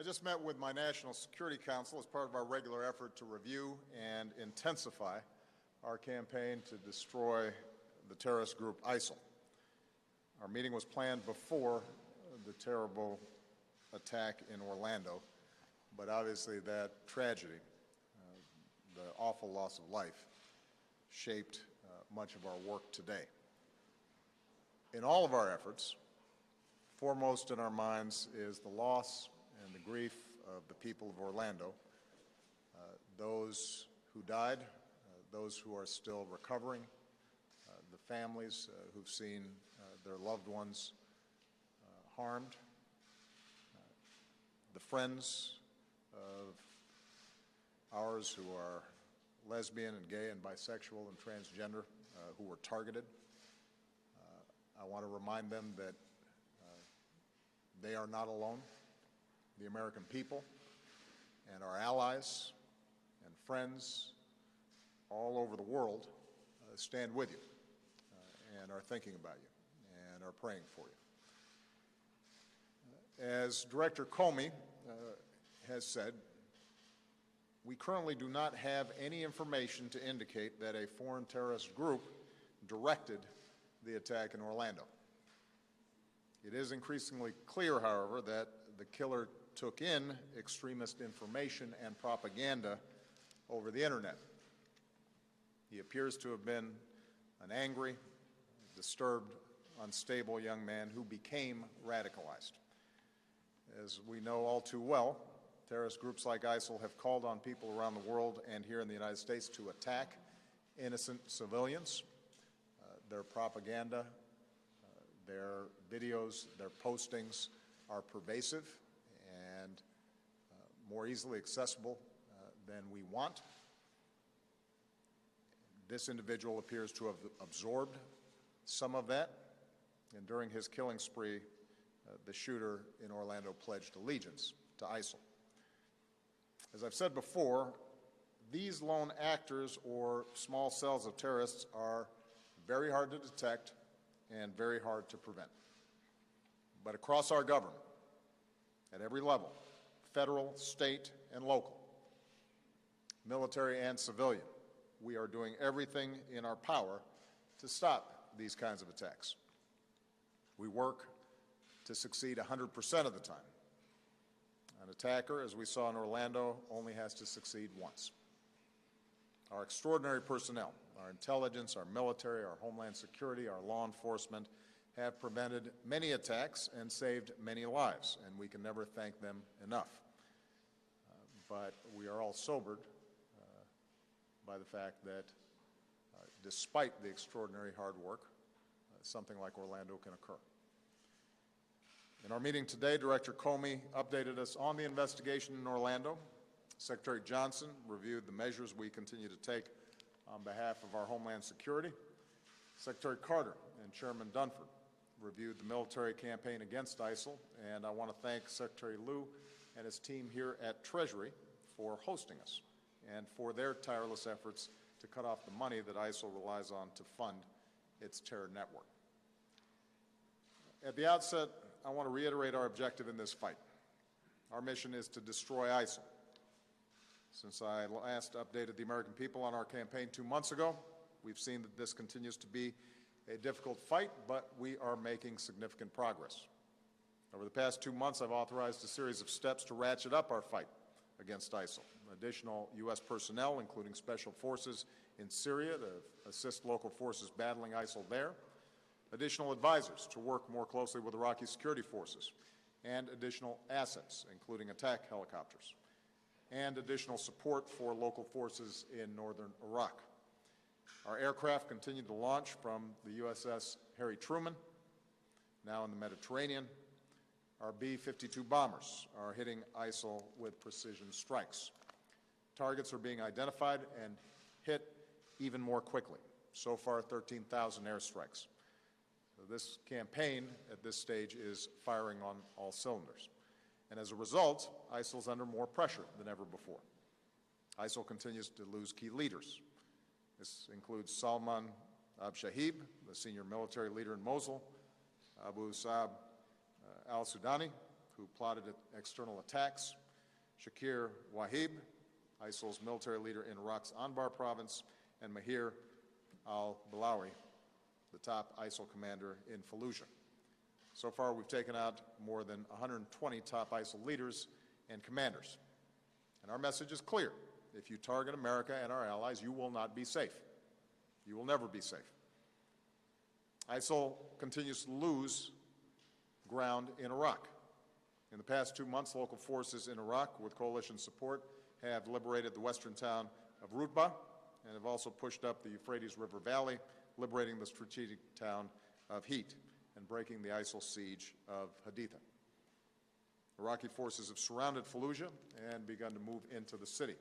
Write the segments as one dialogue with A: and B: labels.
A: I just met with my National Security Council as part of our regular effort to review and intensify our campaign to destroy the terrorist group ISIL. Our meeting was planned before the terrible attack in Orlando, but obviously that tragedy, the awful loss of life, shaped much of our work today. In all of our efforts, foremost in our minds is the loss and the grief of the people of Orlando, those who died, those who are still recovering, the families who've seen their loved ones harmed, the friends of ours who are lesbian and gay and bisexual and transgender who were targeted. I want to remind them that they are not alone. The American people and our allies and friends all over the world stand with you and are thinking about you and are praying for you. As Director Comey has said, we currently do not have any information to indicate that a foreign terrorist group directed the attack in Orlando. It is increasingly clear, however, that the killer took in extremist information and propaganda over the Internet. He appears to have been an angry, disturbed, unstable young man who became radicalized. As we know all too well, terrorist groups like ISIL have called on people around the world and here in the United States to attack innocent civilians. Their propaganda, their videos, their postings are pervasive and more easily accessible than we want. This individual appears to have absorbed some of that, and during his killing spree, the shooter in Orlando pledged allegiance to ISIL. As I've said before, these lone actors or small cells of terrorists are very hard to detect and very hard to prevent. But across our government, at every level, federal, state, and local, military and civilian, we are doing everything in our power to stop these kinds of attacks. We work to succeed 100% of the time. An attacker, as we saw in Orlando, only has to succeed once. Our extraordinary personnel, our intelligence, our military, our homeland security, our law enforcement have prevented many attacks and saved many lives, and we can never thank them enough. But we are all sobered by the fact that despite the extraordinary hard work, something like Orlando can occur. In our meeting today, Director Comey updated us on the investigation in Orlando. Secretary Johnson reviewed the measures we continue to take on behalf of our homeland security. Secretary Carter and Chairman Dunford reviewed the military campaign against ISIL, and I want to thank Secretary Lew and his team here at Treasury for hosting us and for their tireless efforts to cut off the money that ISIL relies on to fund its terror network. At the outset, I want to reiterate our objective in this fight. Our mission is to destroy ISIL. Since I last updated the American people on our campaign 2 months ago, we've seen that this continues to be a difficult fight, but we are making significant progress. Over the past 2 months, I've authorized a series of steps to ratchet up our fight against ISIL. Additional U.S. personnel, including special forces in Syria to assist local forces battling ISIL there, additional advisors to work more closely with Iraqi security forces, and additional assets, including attack helicopters, and additional support for local forces in northern Iraq. Our aircraft continue to launch from the USS Harry Truman, now in the Mediterranean. Our B-52 bombers are hitting ISIL with precision strikes. Targets are being identified and hit even more quickly. So far, 13,000 airstrikes. This campaign at this stage is firing on all cylinders. And as a result, ISIL is under more pressure than ever before. ISIL continues to lose key leaders. This includes Salman Abshahib, the senior military leader in Mosul, Abu Saab al-Sudani, who plotted external attacks, Shakir Wahib, ISIL's military leader in Iraq's Anbar province, and Mahir al-Balawi, the top ISIL commander in Fallujah. So far, we've taken out more than 120 top ISIL leaders and commanders. And our message is clear. If you target America and our allies, you will not be safe. You will never be safe. ISIL continues to lose ground in Iraq. In the past 2 months, local forces in Iraq, with coalition support, have liberated the western town of Rutbah and have also pushed up the Euphrates River Valley, liberating the strategic town of Heat and breaking the ISIL siege of Haditha. Iraqi forces have surrounded Fallujah and begun to move into the city.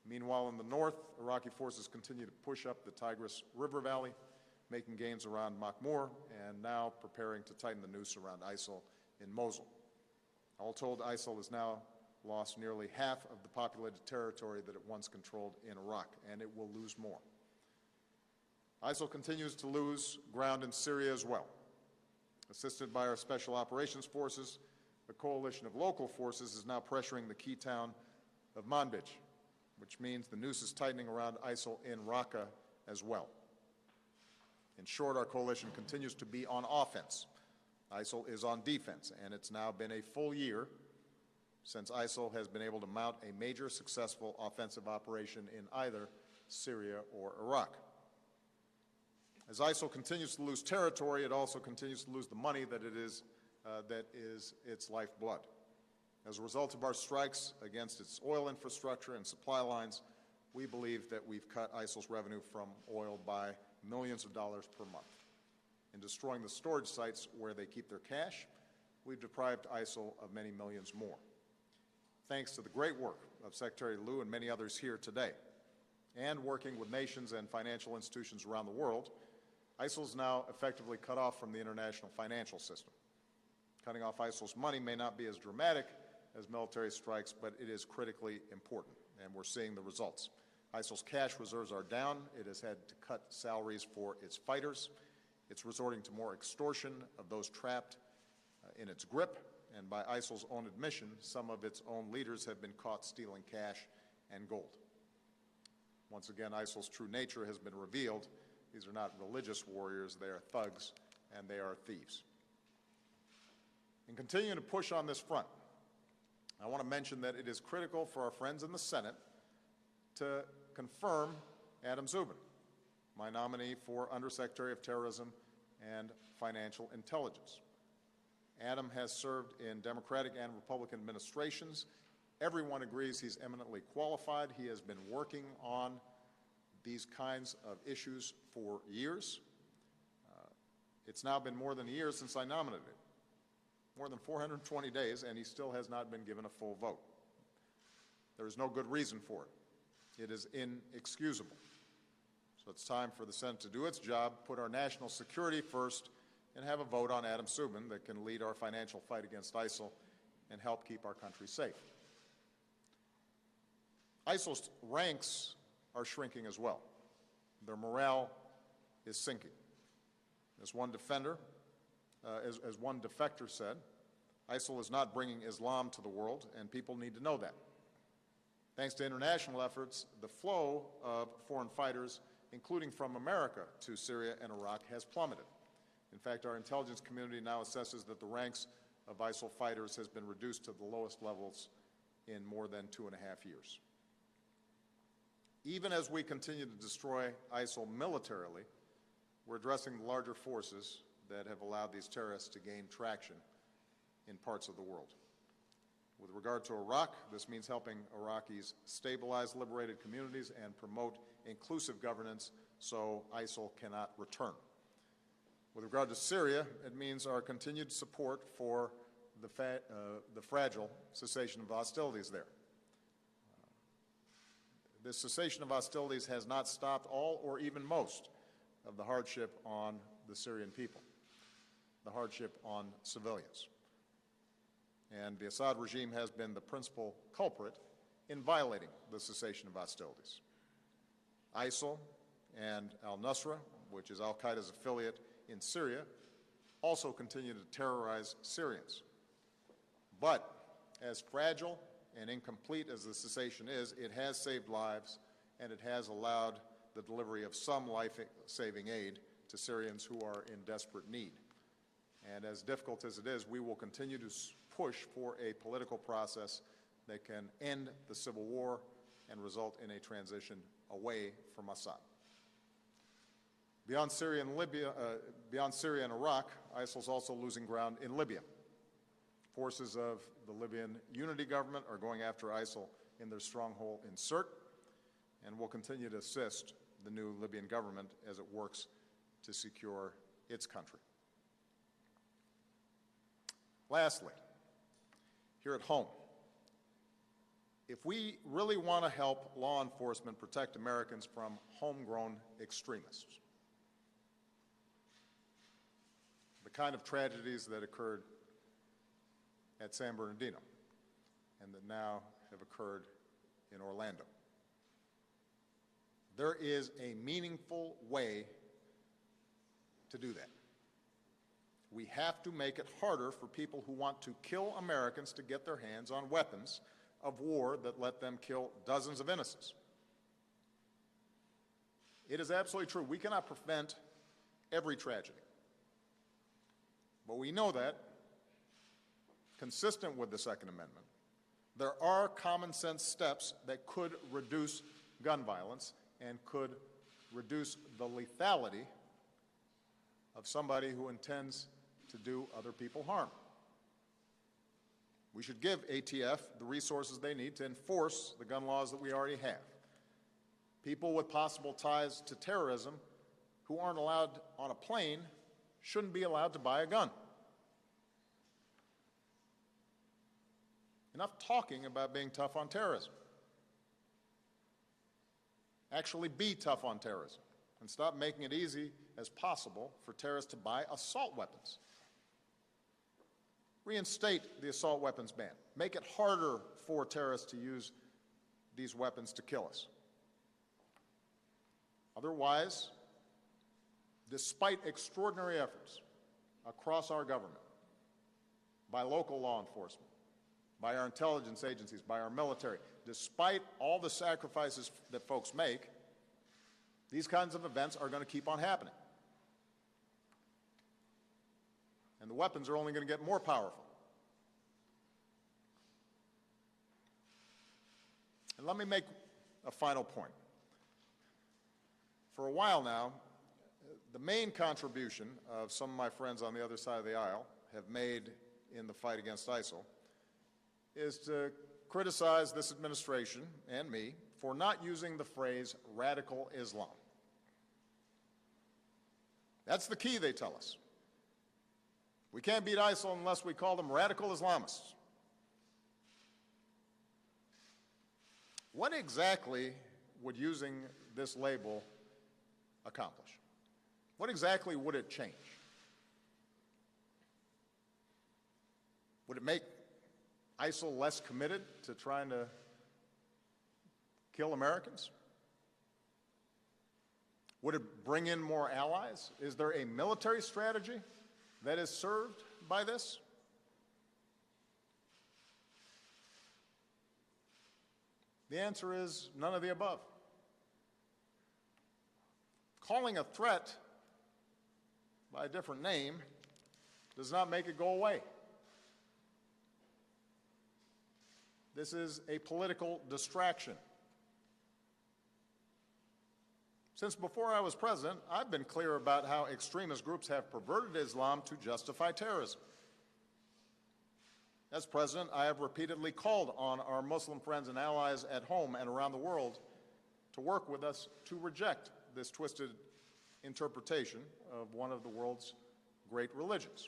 A: Meanwhile, in the north, Iraqi forces continue to push up the Tigris River Valley, making gains around Makhmur, and now preparing to tighten the noose around ISIL in Mosul. All told, ISIL has now lost nearly half of the populated territory that it once controlled in Iraq, and it will lose more. ISIL continues to lose ground in Syria as well. Assisted by our Special Operations Forces, a coalition of local forces is now pressuring the key town of Manbij, which means the noose is tightening around ISIL in Raqqa as well. In short, our coalition continues to be on offense. ISIL is on defense, and it's now been a full year since ISIL has been able to mount a major successful offensive operation in either Syria or Iraq. As ISIL continues to lose territory, it also continues to lose the money that is its lifeblood. As a result of our strikes against its oil infrastructure and supply lines, we believe that we've cut ISIL's revenue from oil by millions of dollars per month. In destroying the storage sites where they keep their cash, we've deprived ISIL of many millions more. Thanks to the great work of Secretary Liu and many others here today, and working with nations and financial institutions around the world, ISIL is now effectively cut off from the international financial system. Cutting off ISIL's money may not be as dramatic as military strikes, but it is critically important, and we're seeing the results. ISIL's cash reserves are down. It has had to cut salaries for its fighters. It's resorting to more extortion of those trapped in its grip, and by ISIL's own admission, some of its own leaders have been caught stealing cash and gold. Once again, ISIL's true nature has been revealed. These are not religious warriors, they are thugs, and they are thieves. In continuing to push on this front, I want to mention that it is critical for our friends in the Senate to confirm Adam Szubin, my nominee for Undersecretary of Terrorism and Financial Intelligence. Adam has served in Democratic and Republican administrations. Everyone agrees he's eminently qualified. He has been working on these kinds of issues for years. It's now been more than a year since I nominated him. More than 420 days, and he still has not been given a full vote. There is no good reason for it. It is inexcusable. So it's time for the Senate to do its job, put our national security first, and have a vote on Adam Szubin that can lead our financial fight against ISIL and help keep our country safe. ISIL's ranks are shrinking as well. Their morale is sinking. As one defector said, ISIL is not bringing Islam to the world, and people need to know that. Thanks to international efforts, the flow of foreign fighters, including from America to Syria and Iraq, has plummeted. In fact, our intelligence community now assesses that the ranks of ISIL fighters has been reduced to the lowest levels in more than 2.5 years. Even as we continue to destroy ISIL militarily, we're addressing the larger forces that have allowed these terrorists to gain traction in parts of the world. With regard to Iraq, this means helping Iraqis stabilize liberated communities and promote inclusive governance so ISIL cannot return. With regard to Syria, it means our continued support for the fragile cessation of hostilities there. This cessation of hostilities has not stopped all or even most of the hardship on the Syrian people, the hardship on civilians. And the Assad regime has been the principal culprit in violating the cessation of hostilities. ISIL and al-Nusra, which is al-Qaeda's affiliate in Syria, also continue to terrorize Syrians. But as fragile and incomplete as the cessation is, it has saved lives, and it has allowed the delivery of some life-saving aid to Syrians who are in desperate need. And as difficult as it is, we will continue to push for a political process that can end the civil war and result in a transition away from Assad. Beyond Syria and Iraq, ISIL is also losing ground in Libya. Forces of the Libyan Unity Government are going after ISIL in their stronghold in Sirte, and will continue to assist the new Libyan government as it works to secure its country. Lastly, here at home, if we really want to help law enforcement protect Americans from homegrown extremists, the kind of tragedies that occurred at San Bernardino and that now have occurred in Orlando, there is a meaningful way to do that. We have to make it harder for people who want to kill Americans to get their hands on weapons of war that let them kill dozens of innocents. It is absolutely true. We cannot prevent every tragedy. But we know that, consistent with the Second Amendment, there are common sense steps that could reduce gun violence and could reduce the lethality of somebody who intends to do other people harm. We should give ATF the resources they need to enforce the gun laws that we already have. People with possible ties to terrorism who aren't allowed on a plane shouldn't be allowed to buy a gun. Enough talking about being tough on terrorism. Actually be tough on terrorism and stop making it easy as possible for terrorists to buy assault weapons. Reinstate the assault weapons ban. Make it harder for terrorists to use these weapons to kill us. Otherwise, despite extraordinary efforts across our government, by local law enforcement, by our intelligence agencies, by our military, despite all the sacrifices that folks make, these kinds of events are going to keep on happening. And the weapons are only going to get more powerful. And let me make a final point. For a while now, the main contribution of some of my friends on the other side of the aisle have made in the fight against ISIL is to criticize this administration and me for not using the phrase radical Islam. That's the key, they tell us. We can't beat ISIL unless we call them radical Islamists. What exactly would using this label accomplish? What exactly would it change? Would it make ISIL less committed to trying to kill Americans? Would it bring in more allies? Is there a military strategy that is served by this? The answer is none of the above. Calling a threat by a different name does not make it go away. This is a political distraction. Since before I was president, I've been clear about how extremist groups have perverted Islam to justify terrorism. As president, I have repeatedly called on our Muslim friends and allies at home and around the world to work with us to reject this twisted interpretation of one of the world's great religions.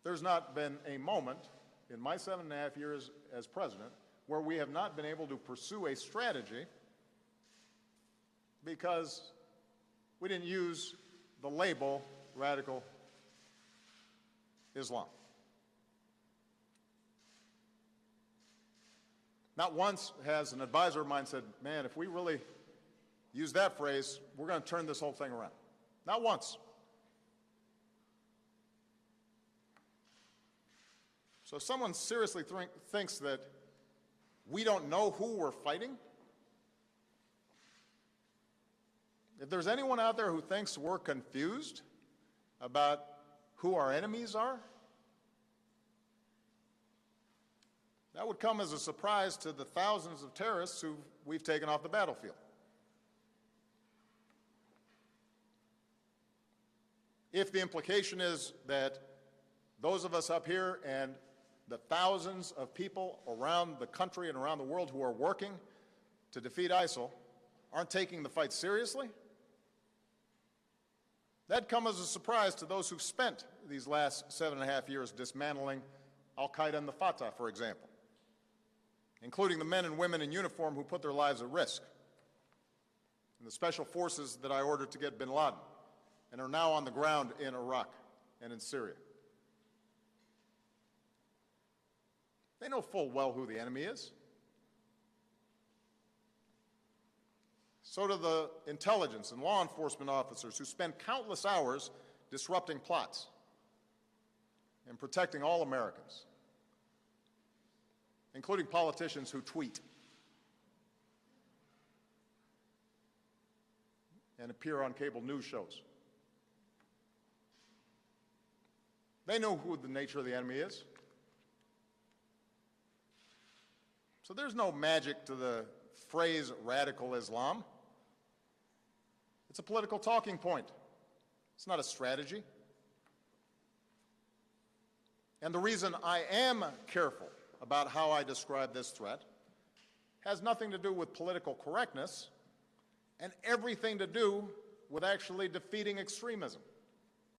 A: There's not been a moment in my 7.5 years as president where we have not been able to pursue a strategy because we didn't use the label radical Islam. Not once has an advisor of mine said, man, if we really use that phrase, we're going to turn this whole thing around. Not once. So if someone seriously thinks that we don't know who we're fighting, if there's anyone out there who thinks we're confused about who our enemies are, that would come as a surprise to the thousands of terrorists who we've taken off the battlefield. If the implication is that those of us up here and the thousands of people around the country and around the world who are working to defeat ISIL aren't taking the fight seriously, that'd come as a surprise to those who've spent these last 7.5 years dismantling al-Qaeda and the Fatah, for example, including the men and women in uniform who put their lives at risk, and the special forces that I ordered to get bin Laden and are now on the ground in Iraq and in Syria. They know full well who the enemy is. So do the intelligence and law enforcement officers who spend countless hours disrupting plots and protecting all Americans, including politicians who tweet and appear on cable news shows. They know who the nature of the enemy is. So there's no magic to the phrase radical Islam. It's a political talking point. It's not a strategy. And the reason I am careful about how I describe this threat has nothing to do with political correctness and everything to do with actually defeating extremism.